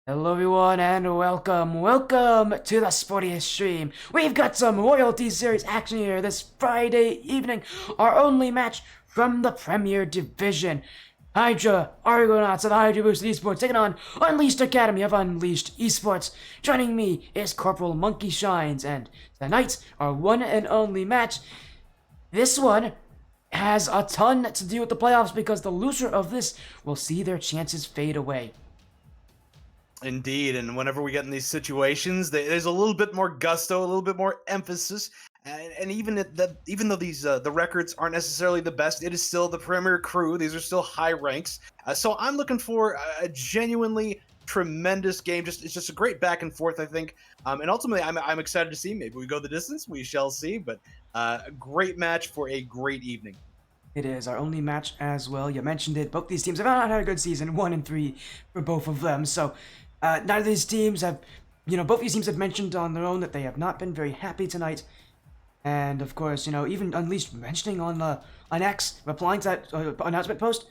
Hello everyone and welcome to the sportiest stream. We've got some Royalty Series action here this Friday evening, our only match from the Premier Division. Hydra, Argonauts of Hydra Boosted Esports taking on Unleashed Academy of Unleashed Esports. Joining me is Corporal Monkeyshines, and tonight, our one and only match. This one has a ton to do with the playoffs because the loser of this will see their chances fade away. Indeed, and whenever we get in these situations, there's a little bit more gusto, a little bit more emphasis, and even though these the records aren't necessarily the best, it is still the Premier Crew. These are still high ranks, so I'm looking for a genuinely tremendous game. It's just a great back and forth, I think, and ultimately, I'm excited to see. Maybe we go the distance. We shall see, but a great match for a great evening. It is our only match as well. You mentioned it. Both these teams have not had a good season, 1-3 for both of them. So neither of these teams have, both these teams have mentioned on their own that they have not been very happy tonight. And of course, even Unleashed mentioning on X, replying to that announcement post,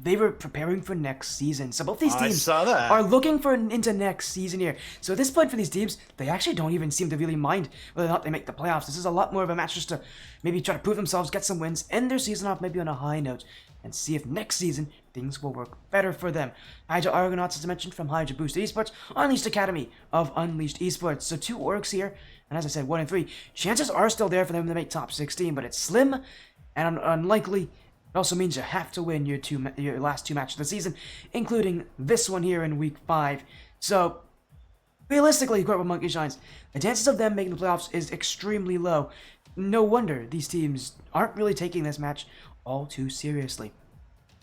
they were preparing for next season. So both these teams are looking for into next season here. So at this point for these teams, they actually don't even seem to really mind whether or not they make the playoffs. This is a lot more of a match just to maybe try to prove themselves, get some wins, end their season off maybe on a high note, and see if next season things will work better for them. Hydra Argonauts, as I mentioned, from Hydra Boosted Esports, Unleashed Academy of Unleashed Esports. So two orgs here, and as I said, 1-3. Chances are still there for them to make top 16, but it's slim and unlikely. It also means you have to win your last two matches of the season, including this one here in week 5. So, realistically, Corporal Monkeyshines, the chances of them making the playoffs is extremely low. No wonder these teams aren't really taking this match all too seriously.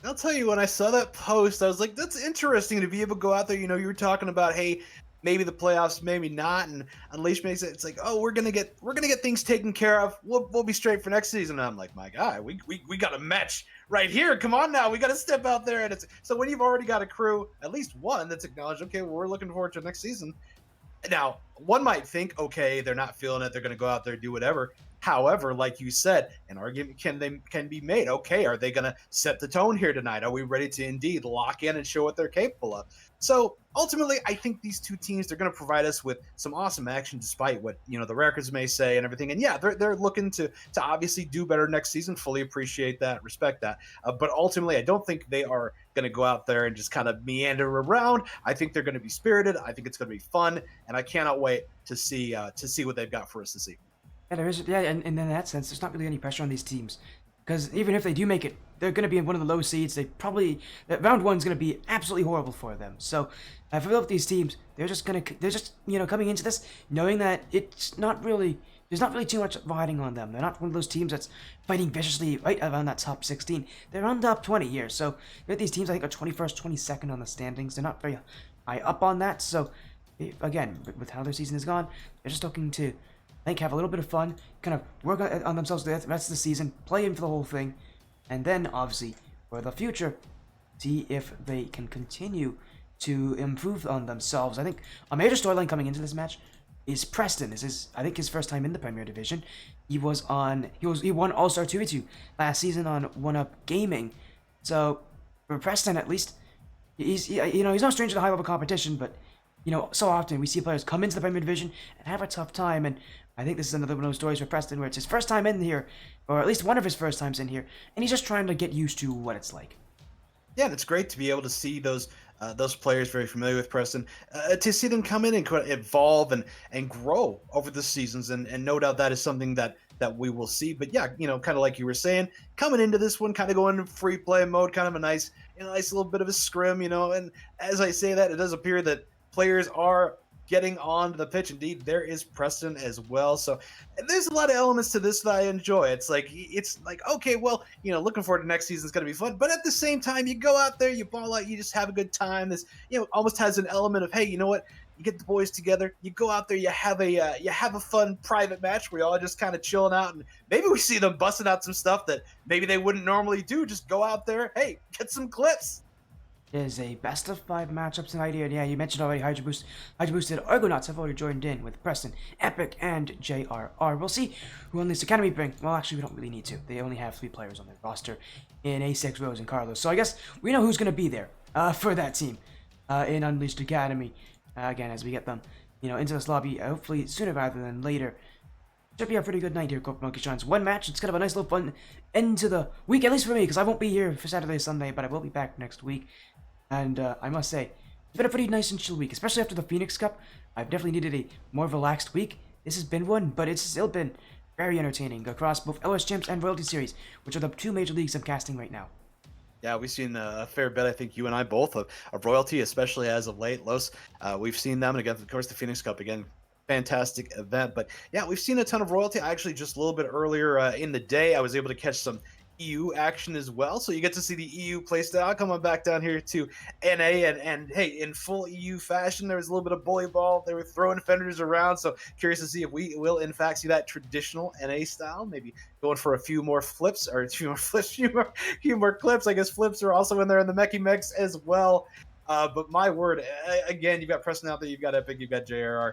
I'll tell you, when I saw that post, I was like, that's interesting to be able to go out there. You were talking about, hey, maybe the playoffs, maybe not, and Unleashed makes it. It's like, oh, we're gonna get things taken care of. We'll be straight for next season. And I'm like, my guy, we got a match right here. Come on now, we got to step out there. And it's so when you've already got a crew, at least one that's acknowledged. Okay, well, we're looking forward to next season. Now, one might think, okay, they're not feeling it. They're gonna go out there, do whatever. However, like you said, an argument can be made. Okay, are they going to set the tone here tonight? Are we ready to indeed lock in and show what they're capable of? So ultimately, I think these two teams, they're going to provide us with some awesome action, despite what the records may say and everything. And yeah, they're looking to obviously do better next season. Fully appreciate that, respect that. But ultimately, I don't think they are going to go out there and just kind of meander around. I think they're going to be spirited. I think it's going to be fun, and I cannot wait to see what they've got for us this evening. Yeah, there is. Yeah, and in that sense, there's not really any pressure on these teams, because even if they do make it, they're going to be in one of the low seeds. Round one's going to be absolutely horrible for them. So, for both these teams, they're just coming into this knowing that there's not really too much riding on them. They're not one of those teams that's fighting viciously right around that top 16. They're on top 20 here. So, these teams I think are 21st, 22nd on the standings. They're not very high up on that. So, again, with how their season has gone, they're just looking to, I think, have a little bit of fun, kind of work on themselves the rest of the season, play in for the whole thing, and then, obviously, for the future, see if they can continue to improve on themselves. I think a major storyline coming into this match is Preston. This is, I think, his first time in the Premier Division. He won All-Star 2v2 last season on 1UP Gaming. So, for Preston, at least, he's no stranger to high-level competition, but so often we see players come into the Premier Division and have a tough time, and I think this is another one of those stories for Preston where it's his first time in here, or at least one of his first times in here, and he's just trying to get used to what it's like. Yeah, and it's great to be able to see those players very familiar with Preston, to see them come in and evolve and grow over the seasons, and no doubt that is something that we will see. But yeah, kind of like you were saying, coming into this one, kind of going into free play mode, kind of a nice little bit of a scrim, and as I say that, it does appear that players are getting on the pitch. Indeed, there is Preston as well. So there's a lot of elements to this that I enjoy. It's like, okay, well, looking forward to next season. It's going to be fun. But at the same time, you go out there, you ball out, you just have a good time. This, almost has an element of, hey, you know what? You get the boys together, you go out there, you have a fun private match where you're all just kind of chilling out, and maybe we see them busting out some stuff that maybe they wouldn't normally do. Just go out there, hey, get some clips. Is a best of 5 matchup tonight here. And yeah, you mentioned already Hydra Boosted Argonauts have already joined in with Preston, Epic, and JRR. We'll see who Unleashed Academy bring. Well, actually, we don't really need to. They only have 3 players on their roster in A6, Rose, and Carlos. So I guess we know who's going to be there for that team. in Unleashed Academy. Again, as we get them, into this lobby, hopefully sooner rather than later. Should be a pretty good night here, Corporal Monkeyshines. One match, it's kind of a nice little fun end to the week, at least for me, because I won't be here for Saturday, Sunday, but I will be back next week. And I must say, it's been a pretty nice and chill week, especially after the Phoenix Cup. I've definitely needed a more relaxed week. This has been one, but it's still been very entertaining across both LS Champs and Royalty Series, which are the two major leagues I'm casting right now. Yeah, we've seen a fair bit. I think you and I both of Royalty, especially as of late. Los, we've seen them, and again, of course, the Phoenix Cup again. Fantastic event, but yeah, we've seen a ton of Royalty. I actually just a little bit earlier in the day, I was able to catch some EU action as well. So you get to see the EU playstyle coming back down here to NA, and hey, in full EU fashion, there was a little bit of bully ball. They were throwing fenders around. So curious to see if we will in fact see that traditional NA style, maybe going for a few more flips or a few more flips, few more clips. I guess flips are also in there in the Mechie Mechs as well. But my word, again, you've got Preston out there, you've got Epic, you've got JRR.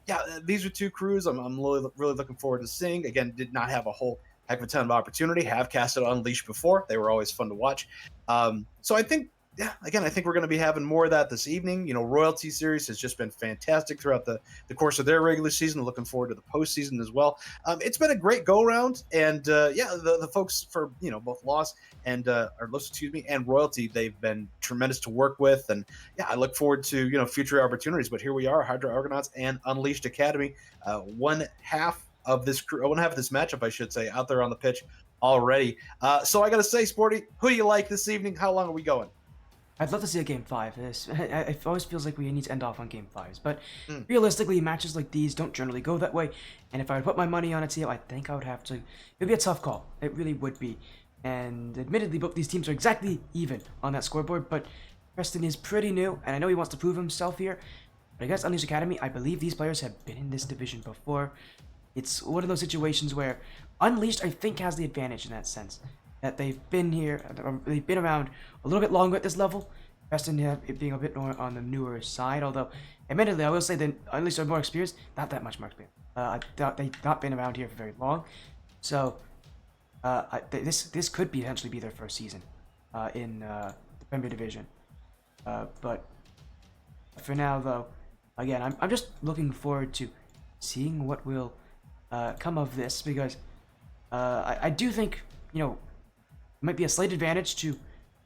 Yeah, these are two crews I'm really looking forward to seeing. Again, did not have a whole heck of a ton of opportunity. Have casted Unleashed before. They were always fun to watch. So I think, yeah, again, I think we're going to be having more of that this evening. Royalty Series has just been fantastic throughout the course of their regular season. Looking forward to the postseason as well. It's been a great go-around, and yeah, the folks for, both Lost and, and Royalty, they've been tremendous to work with, and yeah, I look forward to, future opportunities, but here we are, Hydra, Argonauts, and Unleashed Academy, one half of this matchup, I should say, out there on the pitch already. So I got to say, Sporty, who do you like this evening? How long are we going? I'd love to see a Game 5. It always feels like we need to end off on Game 5s, but realistically, matches like these don't generally go that way, and if I would put my money on a team, I think I would have to. It would be a tough call. It really would be. And admittedly, both these teams are exactly even on that scoreboard, but Preston is pretty new, and I know he wants to prove himself here, but against Unleashed Academy, I believe these players have been in this division before. It's one of those situations where Unleashed, I think, has the advantage in that sense. That they've been here, they've been around a little bit longer at this level. Preston it being a bit more on the newer side, although, admittedly, I will say that Unleashed are more experienced, not that much more experienced. They've not been around here for very long, so this could potentially be their first season in the Premier Division. But for now, though, again, I'm just looking forward to seeing what will come of this, because I do think, it might be a slight advantage to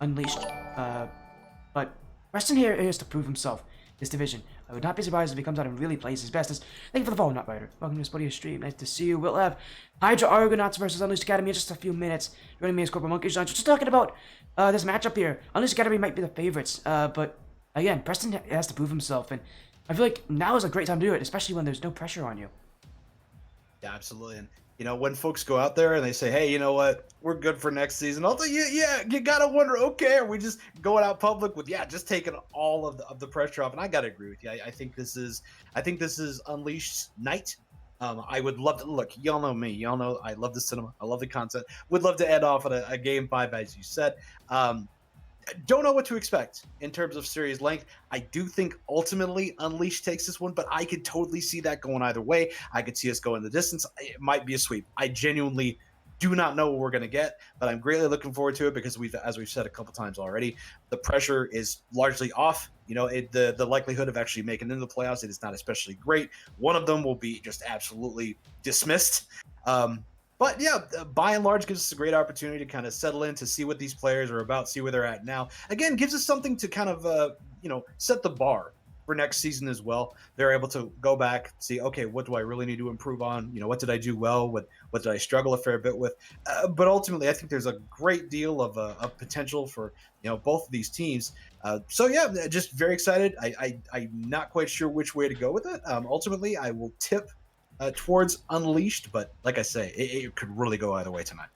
Unleashed, but Preston here has to prove himself this division. I would not be surprised if he comes out and really plays his best. Thank you for the follow, Nutrider. Welcome to Spotty Stream. Nice to see you. We'll have Hydra Argonauts versus Unleashed Academy in just a few minutes. Joining me is Corporal Monkeyshines. Just talking about this matchup here. Unleashed Academy might be the favorites, but again, Preston has to prove himself, and I feel like now is a great time to do it, especially when there's no pressure on you. Yeah, absolutely. And when folks go out there and they say, hey, you know what, we're good for next season, although you gotta wonder, okay, are we just going out public with just taking all of the pressure off? And I gotta agree with you. I think this is Unleashed's night. I would love to look. Y'all know me. Y'all know I love the cinema. I love the content. Would love to end off on a Game 5, as you said. Don't know what to expect in terms of series length. I do think ultimately Unleashed takes this one, but I could totally see that going either way. I could see us going the distance. It might be a sweep. I genuinely do not know what we're going to get, but I'm greatly looking forward to it because as we've said a couple times already, the pressure is largely off. The likelihood of actually making it into the playoffs, it is not especially great. One of them will be just absolutely dismissed. But yeah, by and large, gives us a great opportunity to kind of settle in, to see what these players are about, see where they're at now. Again, gives us something to kind of, set the bar for next season as well. They're able to go back, see, okay, what do I really need to improve on? What did I do well? What did I struggle a fair bit with? But ultimately, I think there's a great deal of potential for, both of these teams. So yeah, just very excited. I'm not quite sure which way to go with it. Ultimately, I will tip towards Unleashed, but like I say, it could really go either way tonight.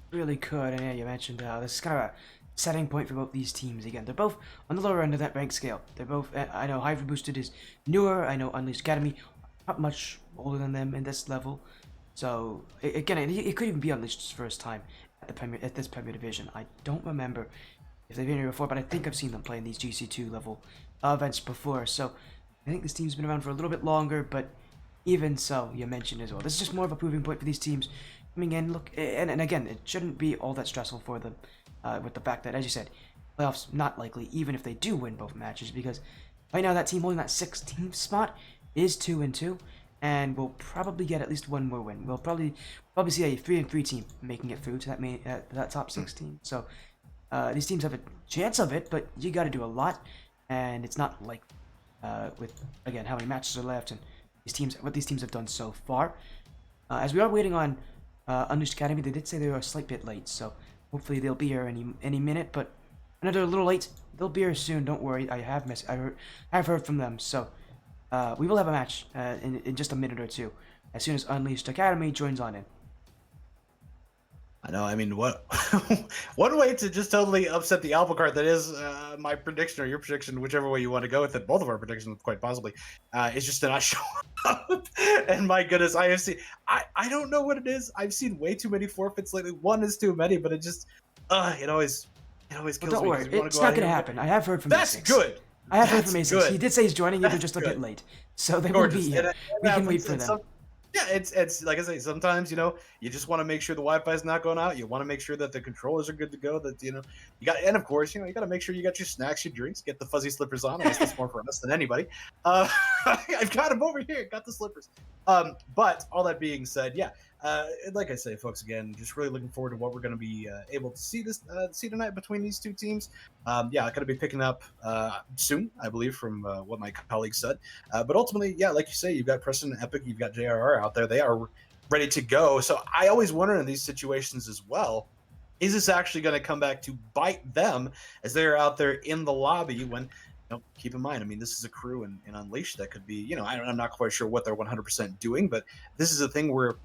Really could, and yeah, you mentioned this is kind of a setting point for both these teams. Again, they're both on the lower end of that rank scale. They're both, I know Hydra Boosted is newer, I know Unleashed Academy, not much older than them in this level. So, again, it could even be Unleashed's first time at this Premier Division. I don't remember if they've been here before, but I think I've seen them play in these GC2 level events before. So, I think this team's been around for a little bit longer, but even so, you mentioned as well, this is just more of a proving point for these teams coming in. Look, and again, it shouldn't be all that stressful for them with the fact that, as you said, playoffs not likely, even if they do win both matches, because right now that team holding that 16th spot is 2-2, and we'll probably get at least one more win. We'll probably see a 3-3 team making it through to that top 16. So these teams have a chance of it, but you got to do a lot, and it's not like with again how many matches are left and what these teams have done so far. As we are waiting on Unleashed Academy, they did say they were a slight bit late, so hopefully they'll be here any minute. But I know they're a little late. They'll be here soon. Don't worry. I have heard from them. So we will have a match in just a minute or two as soon as Unleashed Academy joins on in. I know. I mean, what one way to just totally upset the apple cart that is my prediction or your prediction, whichever way you want to go with it. Both of our predictions, quite possibly, is just to not show up. And my goodness, I don't know what it is. I've seen way too many forfeits lately. One is too many, but it just it always kills me. Don't worry, it's not going to happen. I have heard from That's A6. good. I have heard from A6. He did say he's joining. They're just a good. bit late, so they will Gorgeous. be here. We can wait for them. Yeah, it's like I say, sometimes, you just want to make sure the Wi-Fi is not going out. You want to make sure that the controllers are good to go, that, you got, and of course, you got to make sure you got your snacks, your drinks, get the fuzzy slippers on. I guess that's more for us than anybody. I've got them over here, got the slippers. But all that being said, yeah, like I say, folks, again, just really looking forward to what we're going to be able to see tonight between these two teams. Yeah, I'm going to be picking up soon, I believe, from what my colleague said. But ultimately, yeah, like you say, you've got Preston and Epic, you've got JRR out there. They are ready to go. So I always wonder in these situations as well, is this actually going to come back to bite them as they're out there in the lobby when, keep in mind, I mean, this is a crew in Unleashed that could be, I'm not quite sure what they're 100% doing, but this is a thing where,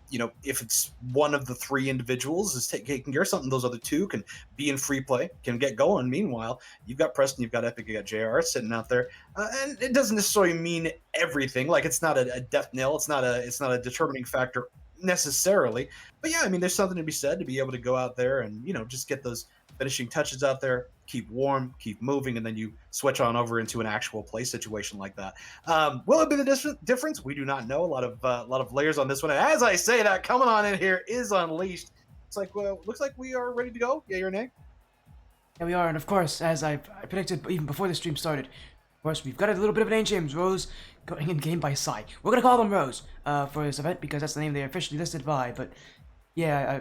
if it's one of the three individuals is taking care of something, those other two can be in free play, can get going. Meanwhile, you've got Preston, you've got Epic, you've got JR sitting out there, and it doesn't necessarily mean everything. Like, it's not a death knell, it's not a determining factor necessarily, but yeah, I mean, there's something to be said to be able to go out there and just get those finishing touches out there, keep warm, keep moving, and then you switch on over into an actual play situation like that. Will it be the difference? We do not know. A lot of layers on this one. And as I say that, coming on in here is Unleashed. It's like, looks like we are ready to go. Yeah, your name? Yeah, we are, and of course, as I predicted even before the stream started, of course, we've got a little bit of an name change. Rose going in game by Psy. We're gonna call them Rose for this event because that's the name they're officially listed by. But yeah,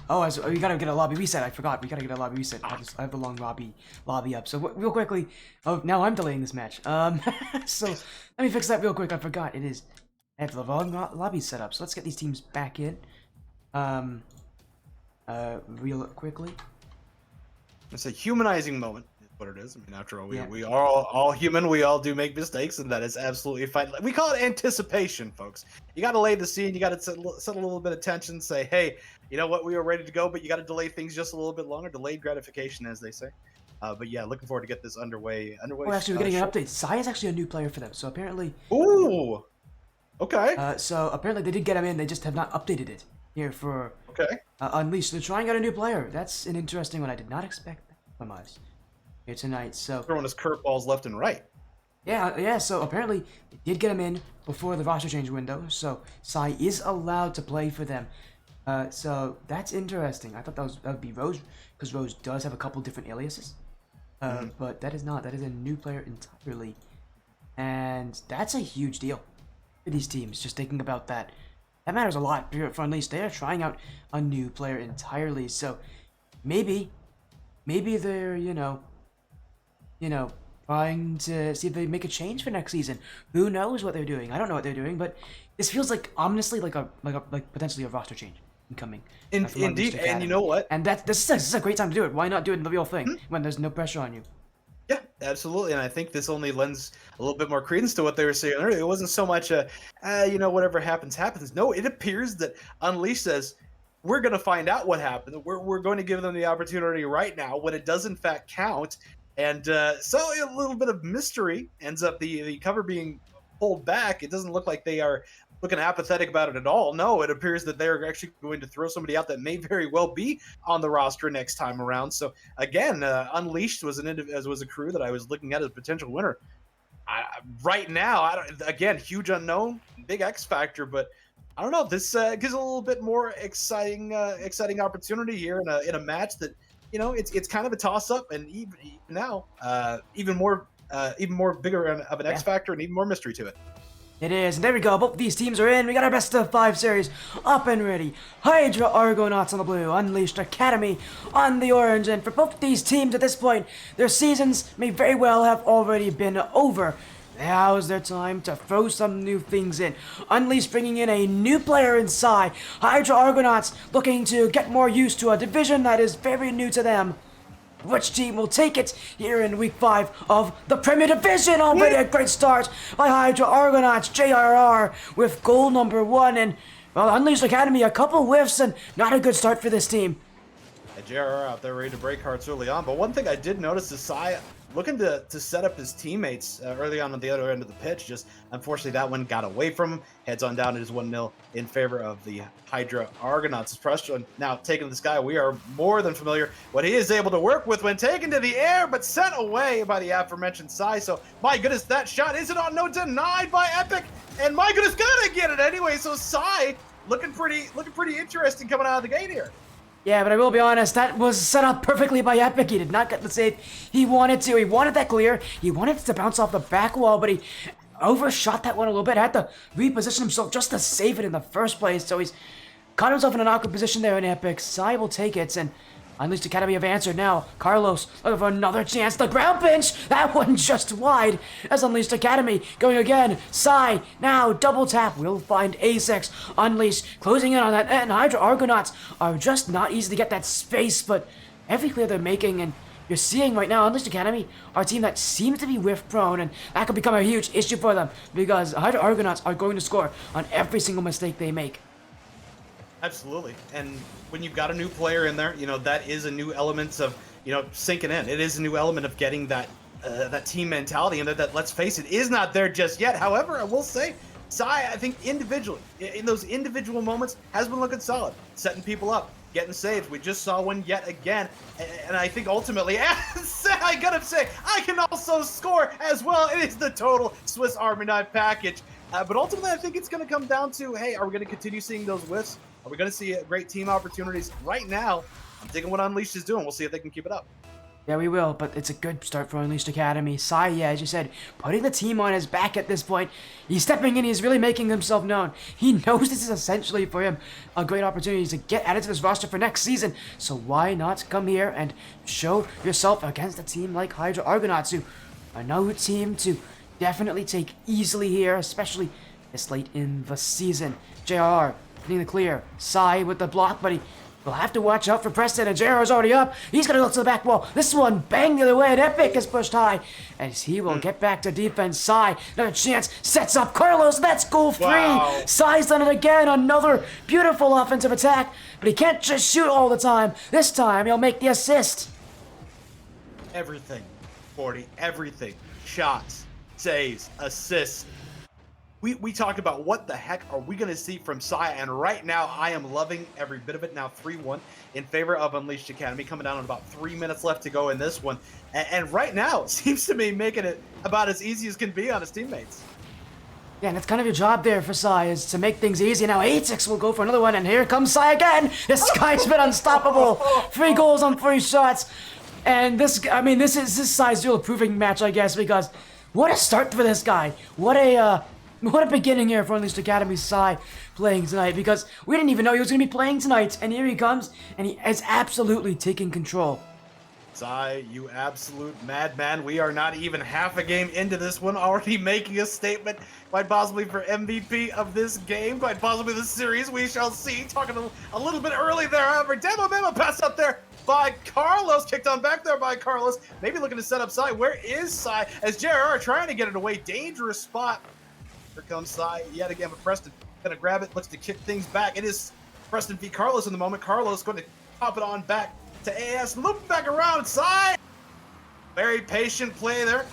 Oh, so we gotta get a lobby reset. I forgot. We gotta get a lobby reset. I have the long lobby up. So real quickly. Oh, now I'm delaying this match. So let me fix that real quick. I forgot. I have the wrong lobby set up. So let's get these teams back in. Real quickly. It's a humanizing moment. What it is. I mean, after all, we are all human. We all do make mistakes, and that is absolutely fine. We call it anticipation, folks. You got to lay the scene. You got to set a little bit of tension. Say, hey, you know what? We are ready to go, but you got to delay things just a little bit longer. Delayed gratification, as they say. But yeah, looking forward to get this underway. Oh, actually, we're getting an update. Psy is actually a new player for them. So apparently. Ooh. Okay. So apparently they did get him in. They just have not updated it here for Unleashed. They're trying out a new player. That's an interesting one. I did not expect that from us here tonight. So throwing his curveballs left and right. Yeah. So apparently they did get him in before the roster change window. So Psy is allowed to play for them. So that's interesting. I thought that would be Rose, because Rose does have a couple different aliases. But that is not. That is a new player entirely, and that's a huge deal for these teams. Just thinking about that. That matters a lot for Unleashed. They are trying out a new player entirely. So maybe they're trying to see if they make a change for next season. Who knows what they're doing? I don't know what they're doing, but this feels like ominously like potentially a roster change incoming. Indeed, and you know what? And this is a great time to do it. Why not do it in the real thing when there's no pressure on you? Yeah, absolutely, and I think this only lends a little bit more credence to what they were saying earlier. It wasn't so much whatever happens. No, it appears that Unleashed says, we're going to find out what happened. We're going to give them the opportunity right now when it does in fact count. And so a little bit of mystery ends up the cover being pulled back. It doesn't look like they are looking apathetic about it at all. No, it appears that they're actually going to throw somebody out that may very well be on the roster next time around. So again, Unleashed was was a crew that I was looking at as a potential winner. Right now, again, huge unknown, big X factor, but I don't know. This gives a little bit more exciting opportunity here in a match that it's kind of a toss up, and even now, even more bigger of an X factor and even more mystery to it. It is, and there we go. Both these teams are in. We got our best of 5 series up and ready. Hydra Argonauts on the blue, Unleashed Academy on the orange. And for both these teams at this point, their seasons may very well have already been over. Now's their time to throw some new things in. Unleashed bringing in a new player inside. Hydra Argonauts looking to get more used to a division that is very new to them. Which team will take it here in week 5 of the Premier Division? Already a great start by Hydra Argonauts, JRR with goal number 1. And, well, Unleashed Academy, a couple whiffs and not a good start for this team. JRR out there ready to break hearts early on. But one thing I did notice is Sai looking to set up his teammates early on the other end of the pitch. Just unfortunately that one got away from him. Heads on down. It is 1-0 in favor of the Hydra Argonauts. Pressure now taking this guy. We are more than familiar what he is able to work with when taken to the air, but sent away by the aforementioned Sai. So my goodness, that shot isn't on no denied by Epic, and my goodness, gotta get it anyway. So Sai looking pretty interesting coming out of the gate here. Yeah, but I will be honest, that was set up perfectly by Epic. He did not get the save he wanted to. He wanted that clear. He wanted it to bounce off the back wall, but he overshot that one a little bit. Had to reposition himself just to save it in the first place. So he's caught himself in an awkward position there in Epic. Sai will take it, and Unleashed Academy have answered now. Carlos looking for another chance. The ground pinch! That one just wide as Unleashed Academy going again. Sai now double tap. We'll find A6. Unleashed closing in on that. And Hydra Argonauts are just not easy to get that space, but every clear they're making, and you're seeing right now Unleashed Academy are a team that seems to be whiff prone, and that could become a huge issue for them because Hydra Argonauts are going to score on every single mistake they make. Absolutely. And when you've got a new player in there, that is a new element of, sinking in. It is a new element of getting that team mentality in there that, let's face it, is not there just yet. However, I will say, Sai, I think individually, in those individual moments, has been looking solid, setting people up, getting saves. We just saw one yet again. And I think ultimately, I gotta say, I can also score as well. It is the total Swiss Army knife package. But ultimately, I think it's going to come down to, hey, are we going to continue seeing those whiffs? Are we going to see great team opportunities? Right now, I'm thinking what Unleashed is doing. We'll see if they can keep it up. Yeah, we will, but it's a good start for Unleashed Academy. Sai, yeah, as you said, putting the team on his back at this point. He's stepping in, he's really making himself known. He knows this is essentially for him a great opportunity to get added to this roster for next season. So why not come here and show yourself against a team like Hydra Argonauts, who are no team to definitely take easily here, especially this late in the season. JR getting the clear. Sai with the block, but he will have to watch out for Preston, and JR's already up. He's going to look to the back wall. This one bang the other way, and Epic is pushed high as he will get back to defense. Sai, another chance, sets up Carlos. That's goal 3. Wow. Sai's done it again. Another beautiful offensive attack, but he can't just shoot all the time. This time, he'll make the assist. Everything, 40, everything. Shots, saves, assists. We talked about what the heck are we going to see from Sai, and right now I am loving every bit of it. Now 3-1 in favor of Unleashed Academy, coming down on about 3 minutes left to go in this one. And right now it seems to be making it about as easy as can be on his teammates. Yeah, and that's kind of your job there for Sai, is to make things easy. Now 8-6 will go for another one, and here comes Sai again. This guy's been unstoppable. 3 goals on 3 shots. And this is Sai's real proving match, I guess, because what a start for this guy. What a beginning here for Unleashed Academy. Sai playing tonight, because we didn't even know he was going to be playing tonight. And here he comes, and he is absolutely taking control. Sai, you absolute madman. We are not even half a game into this one, already making a statement, quite possibly for MVP of this game, quite possibly the series. We shall see. Talking a little bit early there, however. Demo pass up there by Carlos, kicked on back there by Carlos. Maybe looking to set up Sai. Where is Sai? As JRR trying to get it away. Dangerous spot. Here comes Sai yet again, but Preston gonna grab it, looks to kick things back. It is Preston v. Carlos in the moment. Carlos going to pop it on back to AS, loop back around. Sai, very patient play there,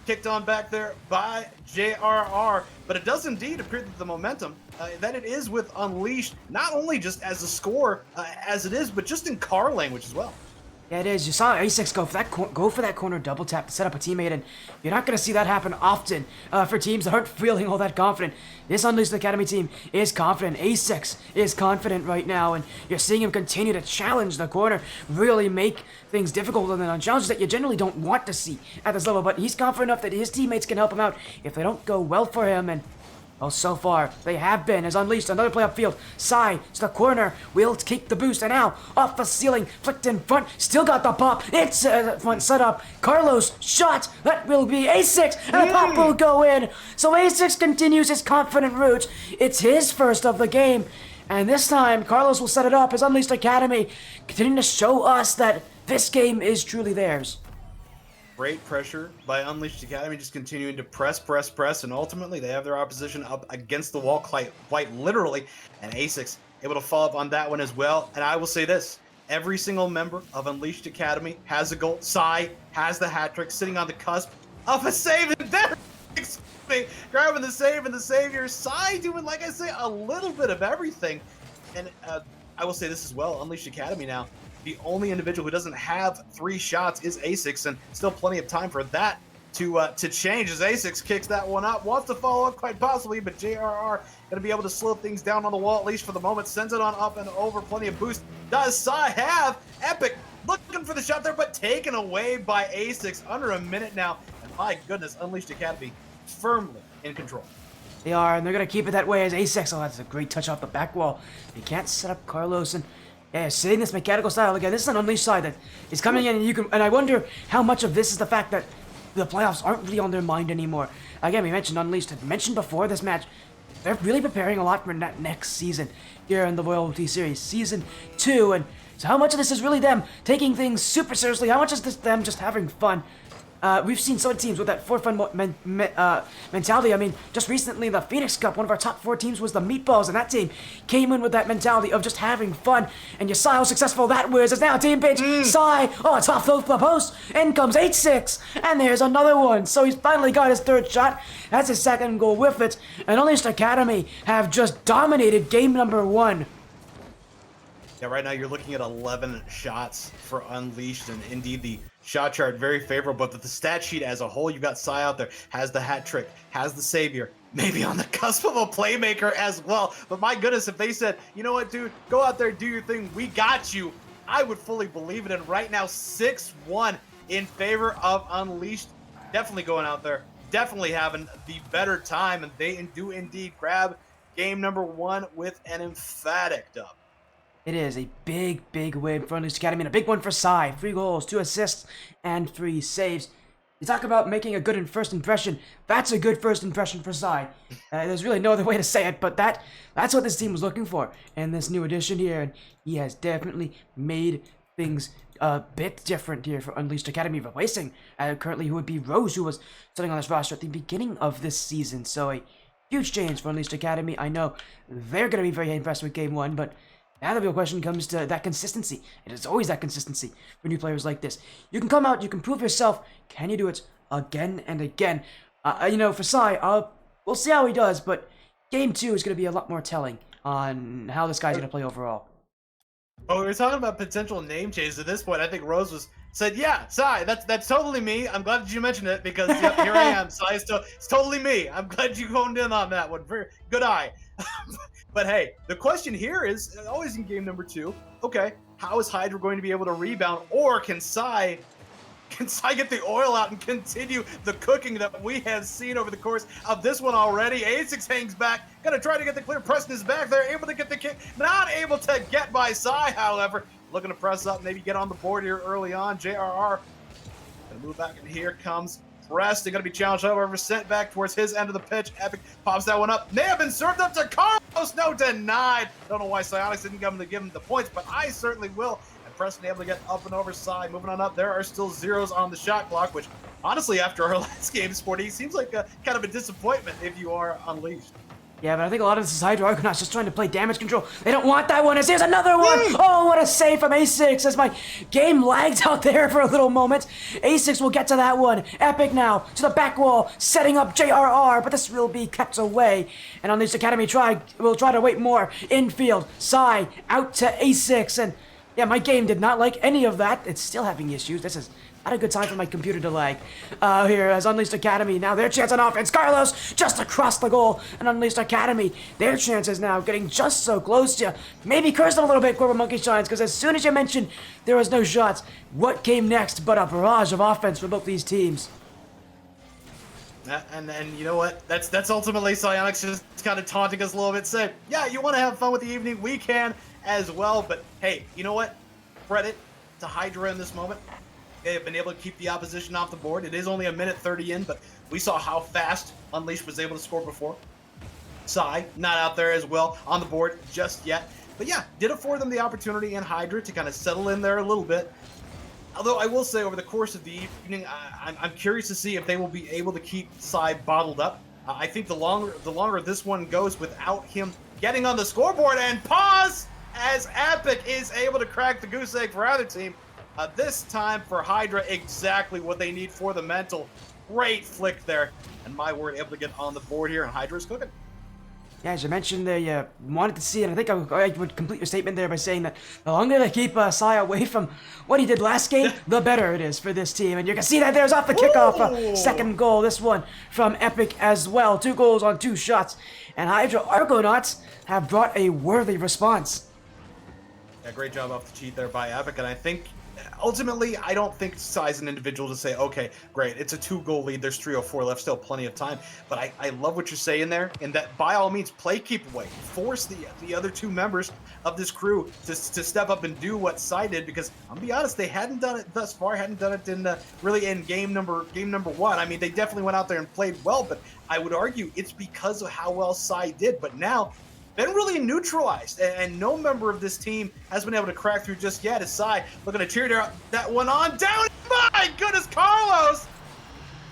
kicked on back there by JRR, but it does indeed appear that the momentum that it is with Unleashed, not only just as a score as it is, but just in car language as well. Yeah, it is. You saw A6 go for that corner double tap to set up a teammate, and you're not going to see that happen often for teams that aren't feeling all that confident. This Unleashed Academy team is confident. A6 is confident right now, and you're seeing him continue to challenge the corner, really make things difficult and then on challenges that you generally don't want to see at this level. But he's confident enough that his teammates can help him out if they don't go well for him, and well, so far, they have been, as Unleashed, another play upfield. Sai to the corner, will keep the boost, and now, off the ceiling, flicked in front, still got the pop, it's front setup, Carlos, shot, that will be A6, and the pop will go in, so A6 continues his confident route, it's his first of the game, and this time, Carlos will set it up as Unleashed Academy, continuing to show us that this game is truly theirs. Great pressure by Unleashed Academy, just continuing to press, and ultimately they have their opposition up against the wall quite literally, and A6 able to follow up on that one as well. And I will say this, every single member of Unleashed Academy has a goal. Sai has the hat trick, sitting on the cusp of a save, and there, grabbing the save and the savior. Sai doing, like I say, a little bit of everything. And I will say this as well, Unleashed Academy now, the only individual who doesn't have 3 shots is A6, and still plenty of time for that to change as A6 kicks that one up. Wants to follow up quite possibly, but JRR going to be able to slow things down on the wall, at least for the moment. Sends it on up and over, plenty of boost. Does Sai have? Epic looking for the shot there, but taken away by A6 under a minute now. And my goodness, Unleashed Academy firmly in control. They are, and they're going to keep it that way as A6. Oh, that's a great touch off the back wall. They can't set up Carlos, and yeah, sitting this mechanical style again. This is an Unleashed side that is coming in, and I wonder how much of this is the fact that the playoffs aren't really on their mind anymore. Again, we mentioned Unleashed. I mentioned before this match, they're really preparing a lot for that next season here in the Royalty Series, Season 2. And so how much of this is really them taking things super seriously? How much is this them just having fun? We've seen some teams with that for fun mentality. I mean, just recently in the Phoenix Cup, one of our top 4 teams was the Meatballs, and that team came in with that mentality of just having fun. And you saw how successful that was. It's now team pitch. Sai, oh, it's off the post. In comes 8-6, and there's another one. So he's finally got his 3rd shot. That's his 2nd goal with it. And Unleashed Academy have just dominated game number 1. Yeah, right now you're looking at 11 shots for Unleashed, and indeed the shot chart very favorable, but the stat sheet as a whole, you've got Sai out there, has the hat trick, has the savior, maybe on the cusp of a playmaker as well. But my goodness, if they said, you know what, dude, go out there, do your thing, we got you, I would fully believe it. And right now, 6-1 in favor of Unleashed. Definitely going out there, definitely having the better time, and they do indeed grab game number 1 with an emphatic dub. It is a big, big win for Unleashed Academy, and a big one for Sai. 3 goals, 2 assists, and 3 saves. You talk about making a good first impression. That's a good first impression for Sai. There's really no other way to say it, but that's what this team was looking for in this new edition here, and he has definitely made things a bit different here for Unleashed Academy, replacing currently who would be Rose, who was sitting on this roster at the beginning of this season. So a huge change for Unleashed Academy. I know they're going to be very impressed with Game 1, but now the real question comes to that consistency. It is always that consistency for new players like this. You can come out, you can prove yourself. Can you do it again and again? For Sai, we'll see how he does, but Game 2 is going to be a lot more telling on how this guy's going to play overall. Oh, we were talking about potential name changes. At this point, I think Rose said, yeah, Sai, that's totally me. I'm glad that you mentioned it, because yep, here I am. Sai, it's totally me. I'm glad you honed in on that one. Very good eye. But hey, the question here is, always in game number 2, okay, how is Hydra going to be able to rebound, or can Sai get the oil out and continue the cooking that we have seen over the course of this one already? A6 hangs back, gonna try to get the clear. Preston is back there, able to get the kick, not able to get by Sai, however. Looking to press up, maybe get on the board here early on. JRR gonna move back, and here comes Preston, gonna be challenged, however, sent back towards his end of the pitch. Epic pops that one up. May have been served up to Carlos. No, denied. Don't know why Psionics didn't come to give him the points, but I certainly will. And Preston able to get up and over Sai. Moving on up, there are still zeros on the shot clock, which honestly, after our last game, Sporty, seems like kind of a disappointment if you are Unleashed. Yeah, but I think a lot of this is Hydra Argonauts just trying to play damage control. They don't want that one, as here's another one! Oh, what a save from A6 as my game lagged out there for a little moment. A6 will get to that one. Epic now, to the back wall, setting up JRR, but this will be kept away. And Unleashed Academy will try to wait more. Infield, Sai, out to A6, and Yeah, my game did not like any of that. It's still having issues. This is not a good time for my computer to lag. Here, as Unleashed Academy, now their chance on offense. Carlos just across the goal. And Unleashed Academy, their chances now getting just so close to maybe cursing a little bit, Corporal Monkeyshines, because as soon as you mentioned there was no shots, what came next but a barrage of offense for both these teams? And you know what? That's ultimately Psyonix just kind of taunting us a little bit, saying, yeah, you want to have fun with the evening, we can as well. But hey, you know what? Credit to Hydra in this moment. They have been able to keep the opposition off the board. It is only a minute 30 in, but we saw how fast Unleashed was able to score before. Psy, not out there as well on the board just yet. But yeah, did afford them the opportunity in Hydra to kind of settle in there a little bit. Although I will say, over the course of the evening, I'm curious to see if they will be able to keep Psy bottled up. I think the longer this one goes without him getting on the scoreboard, and pause as Epic is able to crack the goose egg for either team. This time for Hydra, exactly what they need for the mental. Great flick there, and my word, able to get on the board here, and Hydra's cooking. Yeah, as you mentioned, they wanted to see, and I think I would complete your statement there by saying that the longer they keep Psy away from what he did last game, the better it is for this team. And you can see that there's off the kickoff, second goal, this one from Epic as well. 2 goals on 2 shots, and Hydra Argonauts have brought a worthy response. Yeah, great job off the cheat there by Epic, and I think ultimately, I don't think Psy's an individual to say, okay, great, it's a 2-goal lead, there's 3:04 left, still plenty of time. But I love what you're saying there, and that by all means, play keep away. Force the other 2 members of this crew to step up and do what Psy did, because I'm gonna be honest, they hadn't done it thus far, hadn't done it in really in game number 1. I mean, they definitely went out there and played well, but I would argue it's because of how well Psy did. But now, been really neutralized, and no member of this team has been able to crack through just yet. As Psy looking to cheer that one on down. My goodness, Carlos!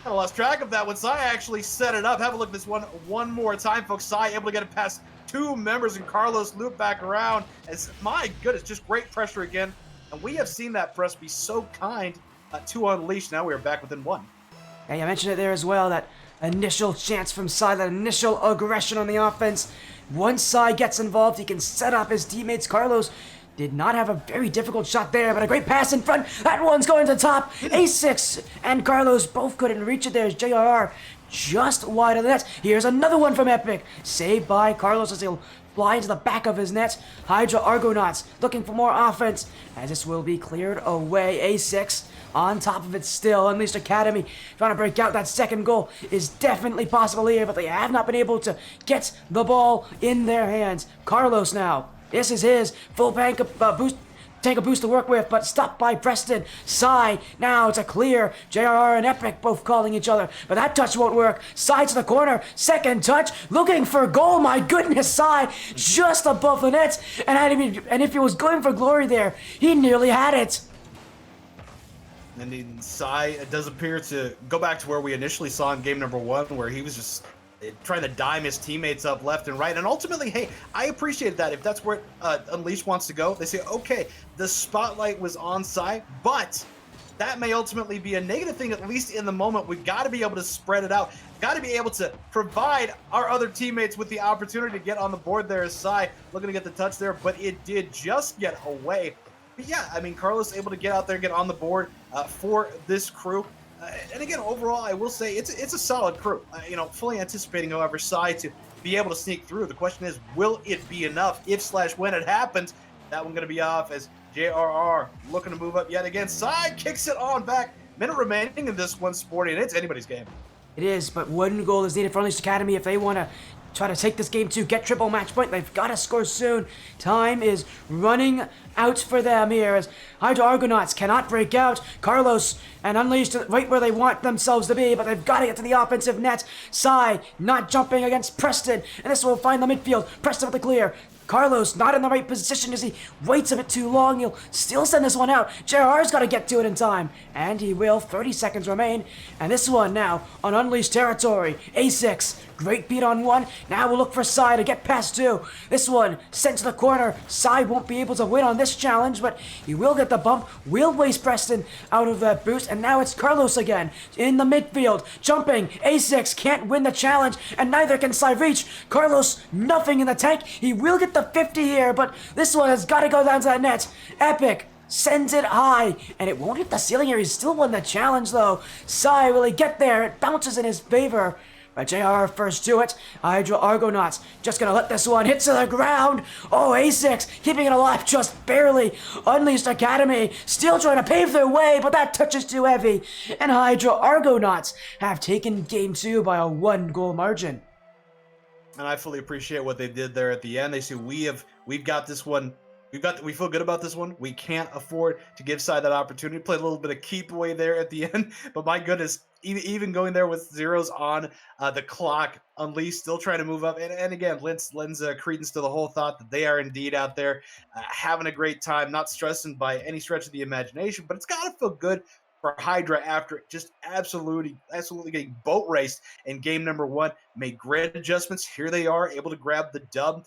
I lost track of that when Psy actually set it up. Have a look at this one more time, folks. Psy able to get it past 2 members, and Carlos loop back around. As my goodness, just great pressure again. And we have seen that press be so kind to Unleashed. Now we are back within 1. Yeah, you mentioned it there as well, that initial chance from Psy, that initial aggression on the offense. Once Psy gets involved, he can set up his teammates. Carlos did not have a very difficult shot there, but a great pass in front. That one's going to top. A6 and Carlos both couldn't reach it. There's JRR just wide of the net. Here's another one from Epic. Saved by Carlos as he'll fly into the back of his net. Hydra Argonauts looking for more offense, as this will be cleared away. A6 on top of it still. Unleashed Academy trying to break out. That second goal is definitely possible here, but they have not been able to get the ball in their hands. Carlos now, this is his full tank of boost to work with, but stopped by Preston. Psy now to clear. JRR and Epic both calling each other, but that touch won't work. Psy to the corner, second touch, looking for goal. My goodness, Psy just above the net, and if he was going for glory there, he nearly had it. And then Psy does appear to go back to where we initially saw in game number 1, where he was just trying to dime his teammates up left and right. And ultimately, hey, I appreciate that. If that's where Unleashed wants to go, they say, okay, the spotlight was on Psy, but that may ultimately be a negative thing, at least in the moment. We've got to be able to spread it out. Got to be able to provide our other teammates with the opportunity to get on the board there. As Psy looking to get the touch there, but it did just get away. But yeah, I mean, Carlos able to get out there, get on the board for this crew. And again, overall, I will say it's a solid crew. Fully anticipating, however, Psy to be able to sneak through. The question is, will it be enough? If/when it happens, that one going to be off as JRR looking to move up yet again. Psy kicks it on back. Minute remaining in this one, Sporty, and it's anybody's game. It is, but 1 goal is needed for Unleashed Academy if they want to try to take this game to get triple match point. They've got to score soon. Time is running out for them here as Hydra Argonauts cannot break out. Carlos and Unleashed right where they want themselves to be, but they've got to get to the offensive net. Psy not jumping against Preston, and this will find the midfield. Preston with the clear. Carlos not in the right position as he waits a bit too long. He'll still send this one out. JR's got to get to it in time, and he will. 30 seconds remain, and this one now on Unleashed territory. A6 Great beat on one. Now we'll look for Sai to get past two. This one sent to the corner. Sai won't be able to win on this challenge, but he will get the bump. Will waste Preston out of that boost, and now it's Carlos again in the midfield. Jumping. A6 can't win the challenge, and neither can Sai reach. Carlos, nothing in the tank. He will get the 50 here, but this one has got to go down to that net. Epic sends it high, and it won't hit the ceiling here. He still won the challenge, though. Sai, will he get there? It bounces in his favor. But JR first to it. Hydra Argonauts just gonna let this one hit to the ground. Oh, A6 keeping it alive just barely. Unleashed Academy still trying to pave their way, but that touch is too heavy. And Hydra Argonauts have taken game 2 by a 1-goal margin. And I fully appreciate what they did there at the end. They say we've got this one. We feel good about this one. We can't afford to give Sai that opportunity. Play a little bit of keep away there at the end, but my goodness, even going there with zeros on the clock, Unleashed still trying to move up. And again, lends credence to the whole thought that they are indeed out there having a great time, not stressing by any stretch of the imagination. But it's got to feel good for Hydra after just absolutely getting boat raced in game number 1. Made great adjustments. Here they are, able to grab the dub.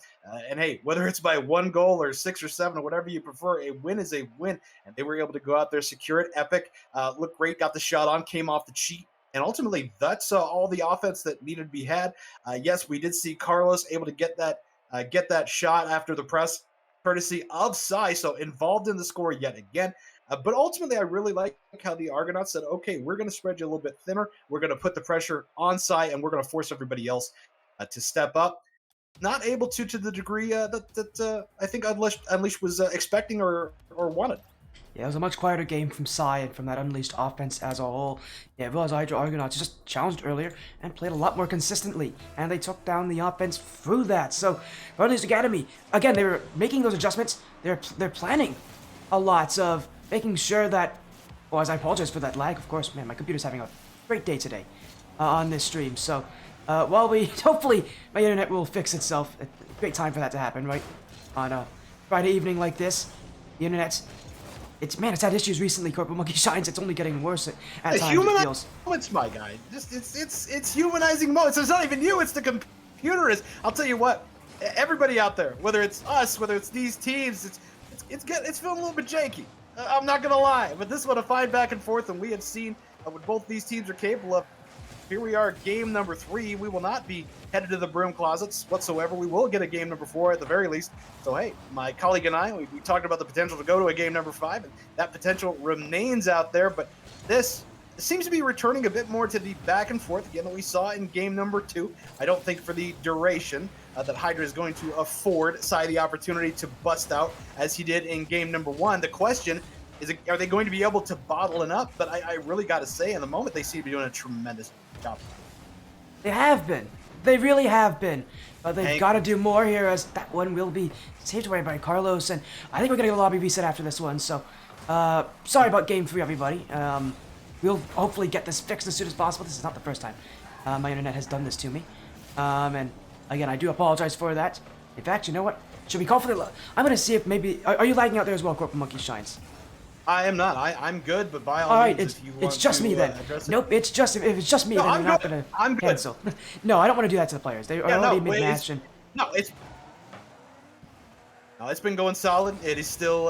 And hey, whether it's by 1 goal or 6 or 7 or whatever you prefer, a win is a win. And they were able to go out there, secure it. Epic, looked great, got the shot on, came off the cheat. And ultimately, that's all the offense that needed to be had. Yes, we did see Carlos able to get that shot after the press, courtesy of Sai. So involved in the score yet again. But ultimately, I really like how the Argonauts said, okay, we're going to spread you a little bit thinner. We're going to put the pressure on Sai, and we're going to force everybody else to step up. Not able to the degree that I think Unleashed was expecting or wanted. Yeah, it was a much quieter game from Sai and from that Unleashed offense as a whole. Yeah, it was Hydra Argonauts just challenged earlier and played a lot more consistently, and they took down the offense through that. So, for Unleashed Academy, again, they were making those adjustments. They're planning a lot of making sure that, well, as I apologize for that lag, of course, man, my computer's having a great day today on this stream. So, while hopefully my internet will fix itself. A great time for that to happen, right? On a Friday evening like this, the internet, it's had issues recently, Corporal Monkeyshines. It's only getting worse at times, it feels. Moments, my guy. Just it's humanizing moments. It's not even you, it's the computer. I'll tell you what, everybody out there, whether it's us, whether it's these teams, it's feeling a little bit janky. I'm not going to lie, but this one, a fine back and forth, and we have seen what both these teams are capable of. Here we are, game number 3. We will not be headed to the broom closets whatsoever. We will get a game number 4 at the very least. So, hey, my colleague and I, we talked about the potential to go to a game number 5, and that potential remains out there. But this seems to be returning a bit more to the back and forth, again, that we saw in game number 2. I don't think for the duration that Hydra is going to afford Sai the opportunity to bust out as he did in game number 1. The question is, are they going to be able to bottle it up? But I really got to say, in the moment, they seem to be doing a tremendous job. They have been. They really have been. But they've got to do more here, as that one will be saved away by Carlos. And I think we're going to get a lobby reset after this one. So, sorry about game 3, everybody. We'll hopefully get this fixed as soon as possible. This is not the first time my internet has done this to me. And again, I do apologize for that. In fact, you know what? Should we call for the... I'm going to see if maybe... Are you lagging out there as well, Corporal Monkeyshines? I am not. I'm good, but by all means, if you want it's just me then. Nope, it's just if it's just me, then I'm we're not gonna cancel. No, I don't want to do that to the players. They are already mid-match and it's been going solid. It is still